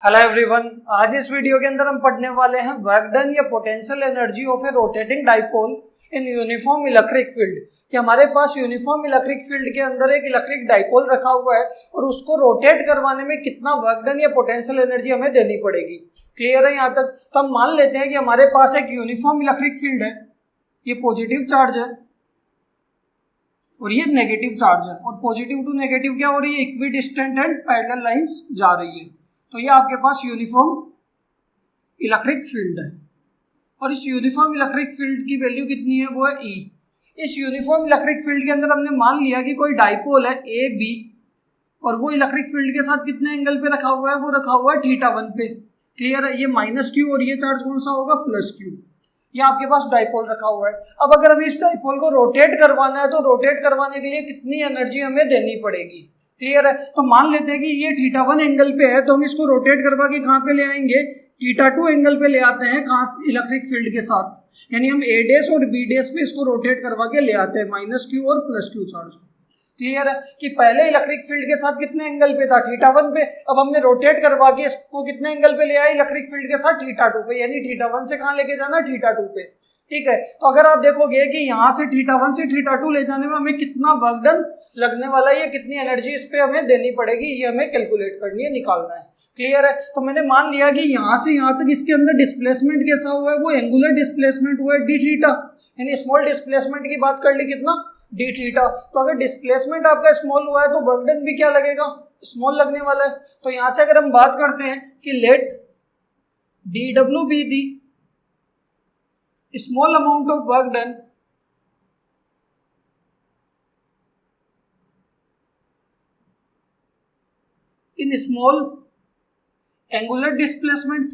Hello everyone, आज इस video के अंदर हम पढ़ने वाले हैं वर्क डन या potential energy of A rotating dipole in uniform electric field. कि हमारे पास यूनिफॉर्म इलेक्ट्रिक फील्ड के अंदर एक इलेक्ट्रिक डाइपोल रखा हुआ है और उसको रोटेट करवाने में कितना वर्क डन या पोटेंशियल एनर्जी हमें देनी पड़ेगी। क्लियर है यहाँ तक? तो हम मान लेते हैं कि हमारे पास एक यूनिफॉर्म इलेक्ट्रिक फील्ड है, ये पॉजिटिव चार्ज है और ये नेगेटिव चार्ज है, और पॉजिटिव टू नेगेटिव क्या हो रही है, equi distant and parallel lines जा रही है। तो ये आपके पास यूनिफॉर्म इलेक्ट्रिक फील्ड है और इस यूनिफॉर्म इलेक्ट्रिक फील्ड की वैल्यू कितनी है, वो है E। इस यूनिफॉर्म इलेक्ट्रिक फील्ड के अंदर हमने मान लिया कि कोई डाइपोल है ए बी और वो इलेक्ट्रिक फील्ड के साथ कितने एंगल पे रखा हुआ है, वो रखा हुआ है θ1 पे। क्लियर है? ये माइनस क्यू और ये चार्ज कौन सा होगा, प्लस क्यू। ये आपके पास डाइपोल रखा हुआ है। अब अगर हमें इस डाइपोल को रोटेट करवाना है तो रोटेट करवाने के लिए कितनी एनर्जी हमें देनी पड़ेगी। क्लियर है? तो मान लेते हैं कि ये θ1 एंगल पे है, तो हम इसको रोटेट करवा के कहाँ पे ले आएंगे, θ2 एंगल पे ले आते हैं, कहाँ, इलेक्ट्रिक फील्ड के साथ। यानी हम ए डेस और बी डेस पे इसको रोटेट करवा के ले आते हैं, माइनस क्यू और प्लस क्यू चार्ज को। क्लियर है कि पहले इलेक्ट्रिक फील्ड के साथ कितने एंगल पे था, θ1 पे। अब हमने रोटेट करवा के इसको कितने एंगल पे ले आए, इलेक्ट्रिक फील्ड के साथ θ2 पे, यानी θ1 से कहाँ लेके जाना, θ2 पे। ठीक है, तो अगर आप देखोगे कि यहाँ से θ1 से θ2 ले जाने में हमें कितना वर्क डन लगने वाला है, ये कितनी एनर्जी इस पे हमें देनी पड़ेगी, ये हमें कैलकुलेट करनी है, निकालना है। क्लियर है? तो मैंने मान लिया कि यहाँ से यहाँ तक इसके अंदर डिस्प्लेसमेंट कैसा हुआ है, वो एंगुलर डिस्प्लेसमेंट हुआ है dθ, यानी स्मॉल डिस्प्लेसमेंट की बात कर ली, कितना, dθ। तो अगर डिस्प्लेसमेंट आपका स्मॉल हुआ है तो वर्क डन भी क्या लगेगा, स्मॉल लगने वाला है। तो यहाँ से अगर हम बात करते हैं कि let dw be the small amount of work done in small angular displacement,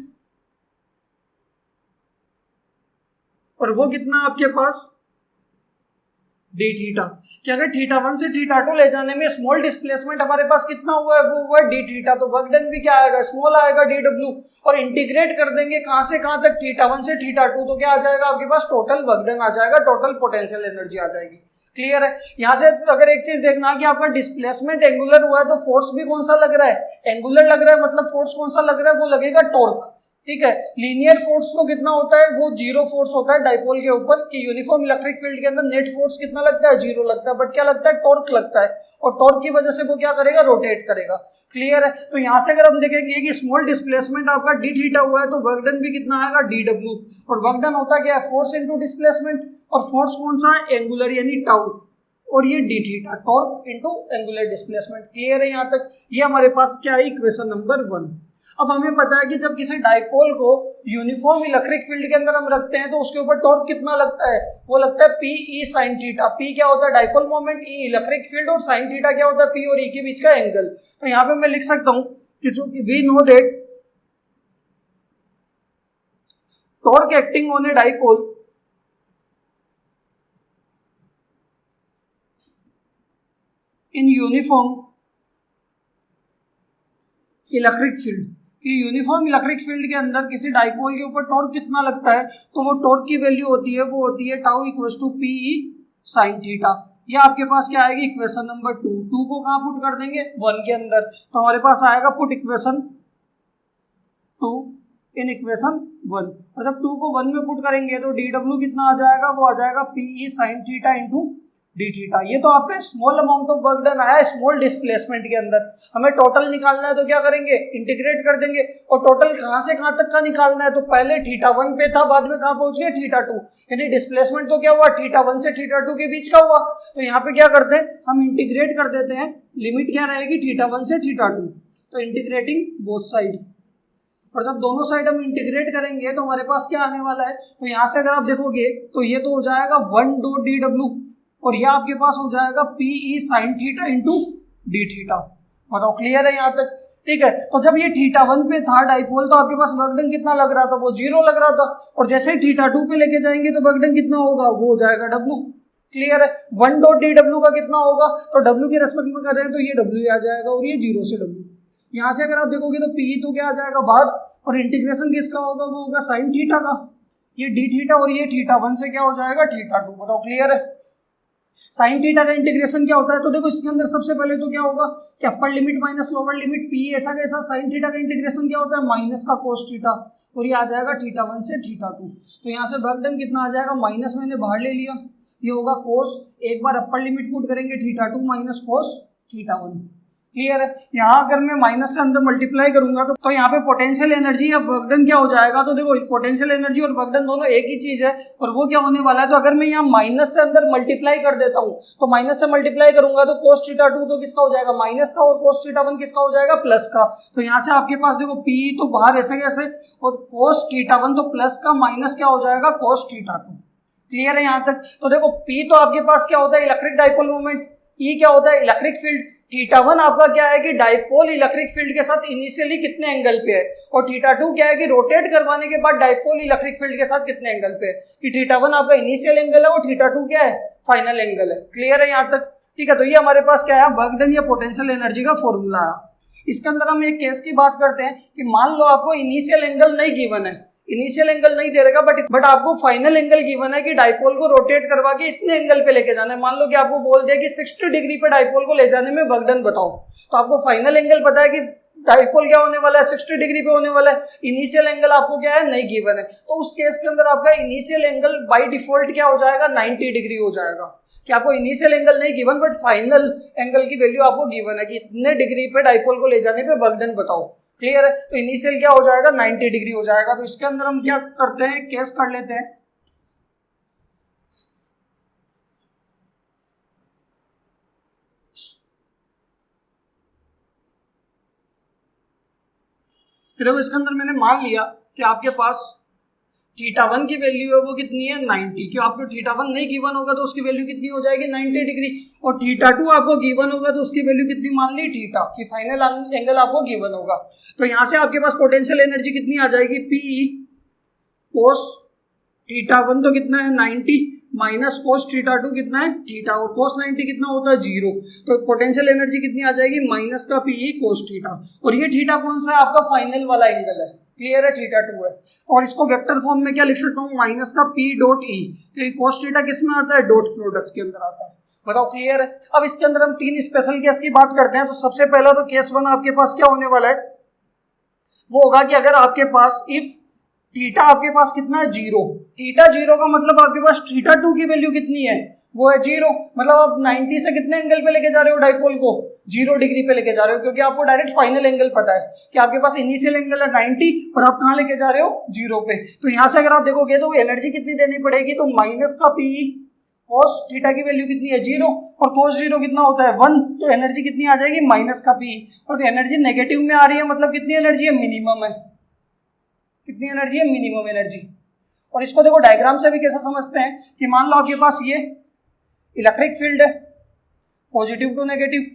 और वो कितना आपके पास dθ। कि अगर θ1 से θ2 ले जाने में स्मॉल डिस्प्लेसमेंट हमारे पास कितना हुआ है, वो हुआ है dθ। तो वर्क डन भी क्या आएगा, स्मॉल आएगा, dw। और इंटीग्रेट कर देंगे कहां से कहां तक, θ1 से θ2, तो क्या आ जाएगा आपके पास, टोटल वर्क डन आ जाएगा, टोटल पोटेंशियल एनर्जी आ जाएगी। क्लियर है? यहां से अगर एक चीज देखना कि आपका डिस्प्लेसमेंट एंगुलर हुआ है तो फोर्स भी कौन सा लग रहा है, एंगुलर लग रहा है, मतलब फोर्स कौन सा लग रहा है, वो लगेगा टॉर्क। ठीक है, लीनियर फोर्स तो कितना होता है, वो जीरो फोर्स होता है डाइपोल के ऊपर। कि यूनिफॉर्म इलेक्ट्रिक फील्ड के अंदर नेट फोर्स कितना लगता है, जीरो लगता है, बट क्या लगता है, टॉर्क लगता है, और टॉर्क की वजह से वो क्या करेगा, रोटेट करेगा। क्लियर है? तो यहां से अगर हम देखेंगे कि स्मॉल डिस्प्लेसमेंट आपका dθ हुआ है तो वर्क डन भी कितना आएगा, dw। और वर्क डन होता क्या है, फोर्स इंटू डिस्प्लेसमेंट, और फोर्स कौन सा है, एंगुलर, यानी टाउ, और ये dθ, torque into angular displacement. Clear है यहाँ तक? ये हमारे पास क्या है, इक्वेशन नंबर 1। अब हमें पता है कि जब किसी डाइपोल को यूनिफॉर्म इलेक्ट्रिक फील्ड के अंदर हम रखते हैं तो उसके ऊपर टॉर्क कितना लगता है, वो लगता है P E sine theta. P क्या होता है, डाइपोल मोमेंट, ई इलेक्ट्रिक फील्ड, और साइन थीटा क्या होता है, पी और ई के बीच का एंगल। तो यहाँ पे मैं लिख सकता हूं कि जो we know that torque acting on a dipole in uniform electric field. कि यूनिफॉर्म इलेक्ट्रिक फील्ड के अंदर किसी डाइपोल के ऊपर टॉर्क कितना लगता है, तो वो टॉर्क की वैल्यू होती है, वो होती है tau equals to P E sine theta. ये आपके पास क्या आएगी, इक्वेशन नंबर 2। 2 को कहाँ पुट कर देंगे, 1 के अंदर, तो हमारे पास आएगा पुट इक्वेशन 2 इन इक्वेशन 1। और जब 2 को 1 में पुट करेंगे तो dw कितना आ जाएगा, वो आ जाएगा P E sine theta into dθ। ये तो आपका small amount of work done आया स्मॉल डिस्प्लेसमेंट के अंदर। हमें टोटल निकालना है तो क्या करेंगे, इंटीग्रेट कर देंगे। और टोटल कहां से कहां तक का निकालना है, तो पहले θ1 पे था, बाद में कहां पहुंच गया, θ2। यानी डिस्प्लेसमेंट तो क्या हुआ, θ1 से θ2 के बीच का हुआ। तो यहाँ पे क्या करते हैं, हम इंटीग्रेट कर देते हैं, लिमिट क्या रहेगी, θ1 से θ2। तो इंटीग्रेटिंग बोथ साइड, और जब दोनों साइड हम इंटीग्रेट करेंगे तो हमारे पास क्या आने वाला है, तो यहाँ से अगर आप देखोगे तो ये तो हो जाएगा 1 डॉट dw, और यह आपके पास हो जाएगा P E sine theta into dθ। बताओ क्लियर है यहाँ तक? ठीक है, तो जब ये θ1 पे था डाइपोल तो आपके पास वर्क डन कितना लग रहा था, वो 0 लग रहा था, और जैसे ही θ2 पे लेके जाएंगे तो वर्क डन कितना होगा, वो हो जाएगा w। क्लियर है? 1 डॉट dw का कितना होगा, तो w के रेस्पेक्ट में कर रहे हैं तो ये w आ जाएगा, और ये 0 से w। यहाँ से अगर आप देखोगे तो p तो क्या आ जाएगा बाहर, और इंटीग्रेशन किसका होगा, वो होगा साइन थीटा का। ये dθ और ये θ1 से क्या हो जाएगा, θ2। बताओ क्लियर है? साइन थीटा का इंटीग्रेशन क्या होता है, तो देखो इसके अंदर सबसे पहले तो क्या होगा कि upper limit minus lower limit P ऐसा कैसा, साइन थीटा का इंटीग्रेशन क्या होता है माइनस का कोस थीटा, और ये आ जाएगा थीटा 1 से थीटा 2। तो यहाँ से वर्क डन कितना आ जाएगा, माइनस मैंने बाहर ले लिया, ये होगा कोस, एक बार अपर लिमिट पुट करेंगे theta 2 minus cos theta 1। Clear है। यहाँ अगर मैं माइनस से अंदर मल्टीप्लाई करूंगा तो यहाँ पे पोटेंशियल एनर्जी या वर्क डन क्या हो जाएगा, तो देखो पोटेंशियल एनर्जी और वर्क डन दोनों एक ही चीज है, और वो क्या होने वाला है, तो अगर मैं यहाँ माइनस से अंदर मल्टीप्लाई कर देता हूँ तो माइनस से मल्टीप्लाई करूंगा तो कोस थीटा 2 तो किसका हो जाएगा माइनस का, और कोस थीटा 1 किसका हो जाएगा प्लस का। तो यहाँ से आपके पास देखो पी तो बाहर ऐसे कैसे, और कोस थीटा 1 तो प्लस का, माइनस क्या हो जाएगा कोस थीटा 2। क्लियर है यहाँ तक। तो देखो पी तो आपके पास क्या होता है इलेक्ट्रिक डाइपोल मोमेंट, ई क्या होता है इलेक्ट्रिक फील्ड, थीटा 1 आपका क्या है कि डाइपोल इलेक्ट्रिक फील्ड के साथ इनिशियली कितने एंगल पे है, और थीटा 2 क्या है कि रोटेट करवाने के बाद डाइपोल इलेक्ट्रिक फील्ड के साथ कितने एंगल पे है, कि थीटा 1 आपका इनिशियल एंगल है और थीटा 2 क्या है फाइनल एंगल है। क्लियर है यहाँ तक। ठीक है, तो ये हमारे पास क्या है वर्क डन या पोटेंशियल एनर्जी का फॉर्मूला है। इसके अंदर हम एक केस की बात करते हैं कि मान लो आपको इनिशियल एंगल नहीं गिवन है, इनिशियल एंगल नहीं दे रहेगा, बट आपको फाइनल एंगल गिवन है कि डाइपोल को रोटेट करवा के इतने एंगल पे लेके जाना है। मान लो कि आपको बोल दिया कि 60 डिग्री पे डाइपोल को ले जाने में वर्क डन बताओ, तो आपको फाइनल एंगल पता है कि डाइपोल क्या होने वाला है 60 डिग्री पे होने वाला है, इनिशियल एंगल आपको क्या है नहीं गिवन है, तो उस केस के अंदर आपका इनिशियल एंगल बाय डिफॉल्ट क्या हो जाएगा 90 डिग्री हो जाएगा, कि आपको इनिशियल एंगल नहीं गिवन बट फाइनल एंगल की वैल्यू आपको गिवन है कि इतने डिग्री पे डाइपोल को ले जाने पे वर्क डन बताओ। क्लियर है। तो इनिशियल क्या हो जाएगा 90 डिग्री हो जाएगा। तो इसके अंदर हम क्या करते हैं केस कर लेते हैं, फिर इसके अंदर मैंने मान लिया कि आपके पास थीटा 1 की वैल्यू है वो कितनी है 90, क्यों आपको थीटा 1 नहीं गिवन होगा तो उसकी वैल्यू कितनी हो जाएगी 90 डिग्री, और थीटा 2 आपको गिवन होगा तो उसकी वैल्यू कितनी मान ली थीटा, कि फाइनल एंगल आपको गिवन होगा। तो यहाँ से आपके पास पोटेंशियल एनर्जी कितनी आ जाएगी पी कोस थीटा 1 तो कितना है 90 माइनस कोस थीटा 2 कितना है थीटा, और कोस 90 कितना होता है 0, तो पोटेंशियल एनर्जी कितनी आ जाएगी माइनस का पी कोस थीटा, और ये थीटा कौन सा है आपका फाइनल वाला एंगल है। क्लियर है, थीटा 2 है, और इसको वेक्टर फॉर्म में क्या लिख सकता हूँ माइनस का पी डॉट ई, तो कोस थीटा किस में आता है डॉट प्रोडक्ट के अंदर आता है। बताओ क्लियर है। अब इसके अंदर हम 3 स्पेशल केस की बात करते हैं। तो सबसे पहला तो केस 1 आपके पास क्या होने वाला है, वो होगा कि अगर आपके पास इफ थीटा आपके पास कितना है 0, थीटा 0 का मतलब आपके पास थीटा 2 की वैल्यू कितनी है वो है 0, मतलब आप 90 से कितने एंगल पे लेके जा रहे हो डाइपोल को 0 डिग्री पे लेके जा रहे हो, क्योंकि आपको डायरेक्ट फाइनल एंगल पता है कि आपके पास इनिशियल एंगल है 90 और आप कहाँ लेके जा रहे हो 0 पे। तो यहाँ से अगर आप देखोगे तो एनर्जी कितनी देनी पड़ेगी, तो माइनस का पी कोस थीटा की वैल्यू कितनी है 0, और कोस 0 कितना होता है 1, तो एनर्जी कितनी आ जाएगी माइनस का पी, और एनर्जी नेगेटिव में आ रही है मतलब कितनी एनर्जी है मिनिमम है, कितनी एनर्जी है मिनिमम एनर्जी। और इसको देखो डायग्राम से भी कैसे समझते हैं कि मान लो आपके पास ये इलेक्ट्रिक फील्ड है पॉजिटिव टू नेगेटिव,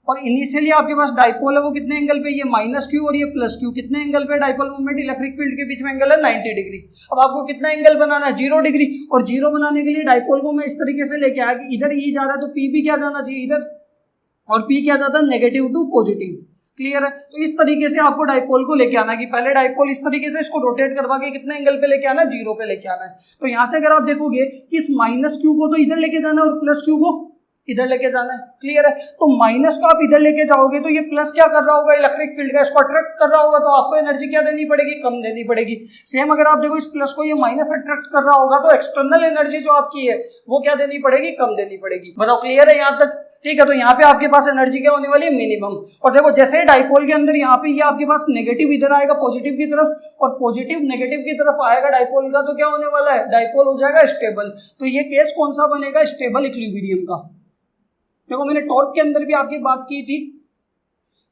और इनिशियली आपके पास डाइपोल है वो कितने एंगल पे, ये माइनस क्यू और ये प्लस क्यू, कितने एंगल पे डाइपोल मूवमेंट इलेक्ट्रिक फील्ड के बीच में एंगल है 90 डिग्री। अब आपको कितना एंगल बनाना है 0 डिग्री, और 0 बनाने के लिए डाइपोल को मैं इस तरीके से लेके आया कि इधर ई जा रहा है तो पी भी क्या जाना चाहिए इधर, और पी क्या जाता है नेगेटिव टू पॉजिटिव। क्लियर है। तो इस तरीके से आपको डाइपोल को लेके आना है कि पहले डाइपोल इस तरीके से इसको रोटेट करवा के कितने एंगल पे लेके आना है 0 पे लेके आना है। तो यहां से अगर आप देखोगे कि इस माइनस क्यू को तो इधर लेके जाना है और प्लस क्यू को इधर लेके जाना है। क्लियर है। तो माइनस को आप इधर लेके जाओगे तो ये प्लस क्या कर रहा होगा इलेक्ट्रिक फील्ड का इसको अट्रैक्ट कर रहा होगा, तो आपको एनर्जी क्या देनी पड़ेगी कम देनी पड़ेगी। सेम अगर आप देखो इस प्लस को ये माइनस अट्रैक्ट कर रहा होगा तो एक्सटर्नल एनर्जी जो आपकी है वो क्या देनी पड़ेगी कम देनी पड़ेगी। बताओ क्लियर है यहाँ तक। ठीक है, तो यहाँ पे आपके पास एनर्जी क्या होने वाली है मिनिमम। और देखो जैसे डाइपोल के अंदर यहाँ पे ये आपके पास नेगेटिव इधर आएगा पॉजिटिव की तरफ, और पॉजिटिव नेगेटिव की तरफ आएगा डाइपोल का, तो क्या होने वाला है डाइपोल हो जाएगा स्टेबल। तो ये केस कौन सा बनेगा स्टेबल इक्विलिब्रियम का। देखो मैंने टॉर्क के अंदर भी आपकी बात की थी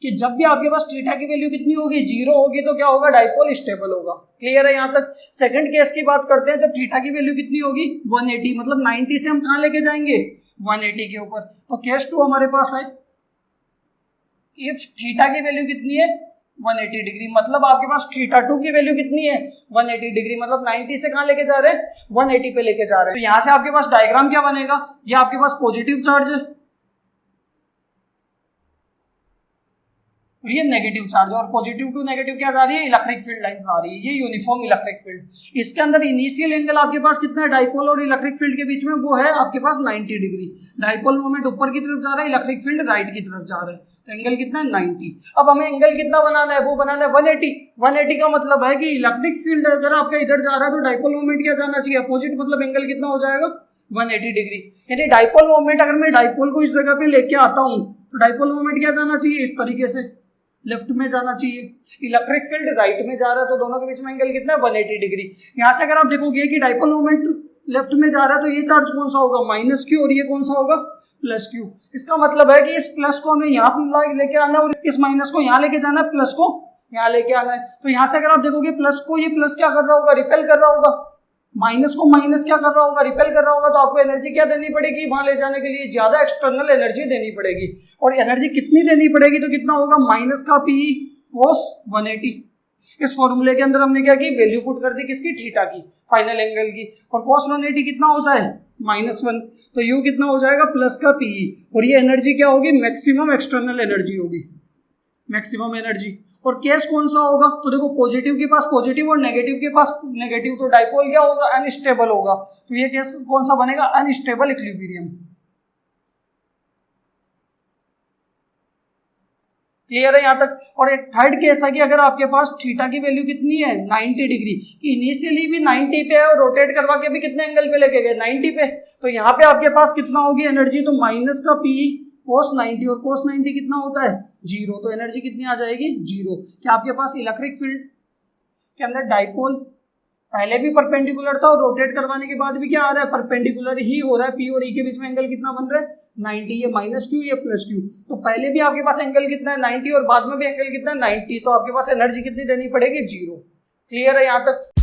कि जब भी आपके पास थीटा की वैल्यू कितनी होगी 0 होगी तो क्या होगा डाइपोल स्टेबल होगा। क्लियर है यहाँ तक। सेकंड केस की बात करते हैं, जब थीटा की वैल्यू कितनी होगी 180, मतलब 90 से हम कहाँ लेके जाएंगे 180 के ऊपर। तो केस 2 हमारे पास है इफ थीटा की वैल्यू कितनी है 180 डिग्री, मतलब आपके पास थीटा 2 की वैल्यू कितनी है 180 डिग्री, मतलब 90 से कहाँ लेके जा रहे हैं 180 पे लेके जा रहे हैं। तो यहाँ से आपके पास डायग्राम क्या बनेगा, ये आपके पास पॉजिटिव चार्ज है और ये नेगेटिव चार्ज, और पॉजिटिव टू नेगेटिव क्या जा रही है, इलेक्ट्रिक फील्ड लाइंस आ रही है, ये यूनिफॉर्म इलेक्ट्रिक फील्ड। इसके अंदर इनिशियल एंगल आपके पास कितना है डाइपोल और इलेक्ट्रिक फील्ड के बीच में, वो है आपके पास 90 डिग्री। डाइपोल मोमेंट ऊपर की तरफ जा रहा है, इलेक्ट्रिक फील्ड राइट की तरफ जा रहा है, एंगल कितना है 90। अब हमें एंगल कितना बनाना है, वो बनाना है 180। 180 का मतलब है कि इलेक्ट्रिक फील्ड अगर आपका इधर जा रहा है तो डाइपोल मोमेंट क्या जाना चाहिए, अपोजिट, मतलब एंगल कितना हो जाएगा 180 डिग्री। यानी डाइपोल मोमेंट, अगर मैं डाइपोल को इस जगह पे लेके आता हूँ तो डाइपोल मोमेंट क्या जाना चाहिए, इस तरीके से लेफ्ट में जाना चाहिए। इलेक्ट्रिक फील्ड राइट में जा रहा है तो दोनों के बीच में एंगल कितना है 180 डिग्री। यहाँ से अगर आप देखोगे कि डाइपोल मोमेंट लेफ्ट में जा रहा है तो ये चार्ज कौन सा होगा, माइनस क्यू, और ये कौन सा होगा, प्लस क्यू। इसका मतलब है कि इस प्लस को हमें यहाँ लेके आना है और इस माइनस को यहाँ लेके जाना है, प्लस को यहाँ लेके आना है। तो यहाँ से अगर आप देखोगे प्लस को, ये प्लस क्या कर रहा होगा, रिपेल कर रहा होगा, माइनस को माइनस क्या कर रहा होगा, रिपेल कर रहा होगा। तो आपको एनर्जी क्या देनी पड़ेगी, वहां ले जाने के लिए ज्यादा एक्सटर्नल एनर्जी देनी पड़ेगी। और एनर्जी कितनी देनी पड़ेगी, तो कितना होगा, माइनस का पी cos 180। इस फॉर्मूले के अंदर हमने क्या की, वैल्यू पुट कर दी किसकी, थीटा की, फाइनल एंगल की। और cos 180 कितना होता है, -1, तो यू कितना हो जाएगा, प्लस का पी। और ये एनर्जी क्या होगी, मैक्सिमम एक्सटर्नल एनर्जी होगी, मैक्सिमम एनर्जी। और केस कौन सा होगा, तो देखो पॉजिटिव के पास पॉजिटिव और नेगेटिव के पास नेगेटिव, तो डाइपोल क्या होगा, अनस्टेबल होगा। तो ये केस कौन सा बनेगा, अनस्टेबल इक्विलिब्रियम। क्लियर है यहाँ तक। और एक थर्ड केस है कि अगर आपके पास थीटा की वैल्यू कितनी है 90 डिग्री, इनिशियली भी 90 पे है और रोटेट करवा के भी कितने एंगल पे लेके गए 90 पे, तो यहाँ पे आपके पास कितना होगी एनर्जी, तो माइनस का पी cos 90, और cos 90 कितना होता है 0, तो एनर्जी कितनी आ जाएगी 0। क्या आपके पास इलेक्ट्रिक फील्ड के अंदर डाइपोल पहले भी परपेंडिकुलर था और रोटेट करवाने के बाद भी क्या आ रहा है, परपेंडिकुलर ही हो रहा है। पी और ई के बीच में एंगल कितना बन रहा है 90, ये माइनस क्यू, ये प्लस क्यू। तो पहले भी आपके पास एंगल कितना है 90 और बाद में भी एंगल कितना है 90, तो आपके पास एनर्जी कितनी देनी पड़ेगी 0। क्लियर है यहाँ तक।